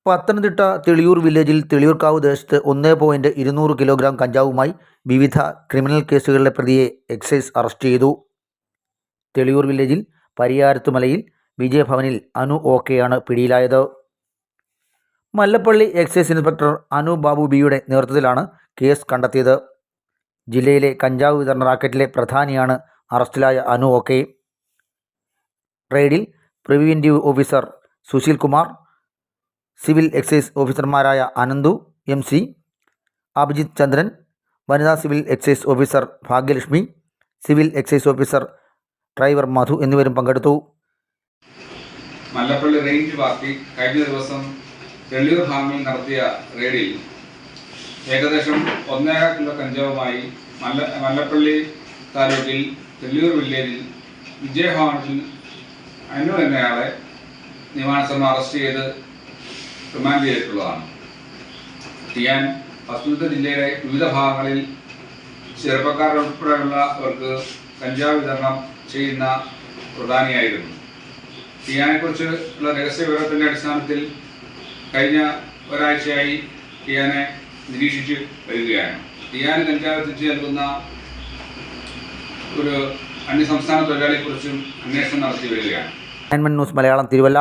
പത്തനംതിട്ട തെളിയൂർ വില്ലേജിൽ തെളിയൂർക്കാവ് ദേശത്ത് 1.200 കിലോഗ്രാം കഞ്ചാവുമായി വിവിധ ക്രിമിനൽ കേസുകളിലെ പ്രതിയെ എക്സൈസ് അറസ്റ്റ് ചെയ്തു. തെളിയൂർ വില്ലേജിൽ പരിയാരത്തുമലയിൽ വിജയഭവനിൽ അനു ഓക്കെയാണ് പിടിയിലായത്. മല്ലപ്പള്ളി എക്സൈസ് ഇൻസ്പെക്ടർ അനു ബാബു ബിയുടെ നേതൃത്വത്തിലാണ് കേസ് കണ്ടെത്തിയത്. ജില്ലയിലെ കഞ്ചാവ് വിതരണ റാക്കറ്റിലെ പ്രധാനിയാണ് അറസ്റ്റിലായ അനു ഓക്കെ. റെയ്ഡിൽ preventive officer Sushil Kumar, civil excise ഓഫീസർമാരായ അനന്തു MC, അഭിജിത്ത് ചന്ദ്രൻ, വനിതാ civil excise officer Bhagyalakshmi, civil excise officer driver Madhu എന്നിവരും പങ്കെടുത്തു. മല്ലപ്പള്ളി റേഞ്ച് പാർട്ടി കഴിഞ്ഞ ദിവസം തെളിയൂർ ഭാഗങ്ങളിൽ നടത്തിയ റെയ്ഡിൽ ഏകദേശം 1.5 കിലോ കഞ്ചാവുമായി മല്ലപ്പള്ളി താലൂക്കിൽ തെളിയൂർ വില്ലേജിൽ വിജയഭവനിൽ അനു എന്നയാളെ നിയമാനുസരണം അറസ്റ്റ് ചെയ്ത് റിമാൻഡ് ചെയ്തിട്ടുള്ളതാണ്. ചെയ്യാൻ പത്തനംതിട്ട ജില്ലയിലെ വിവിധ ഭാഗങ്ങളിൽ ചെറുപ്പക്കാരുൾപ്പെടെയുള്ളവർക്ക് കഞ്ചാവ് വിതരണം ചെയ്യുന്ന പ്രധാനിയായിരുന്നു. ടിയാനെക്കുറിച്ചുള്ള രഹസ്യ വിവരത്തിൻ്റെ അടിസ്ഥാനത്തിൽ കഴിഞ്ഞ ഒരാഴ്ചയായി ടിയാനെ നിരീക്ഷിച്ച് വരികയാണ്. ടിയാന് കഞ്ചാവ് എത്തിച്ചു നൽകുന്ന ഒരു അന്യസംസ്ഥാന തൊഴിലാളിയെക്കുറിച്ചും അന്വേഷണം നടത്തി വരികയാണ്. ന്യൂസ് മലയാളം, തിരുവല്ല.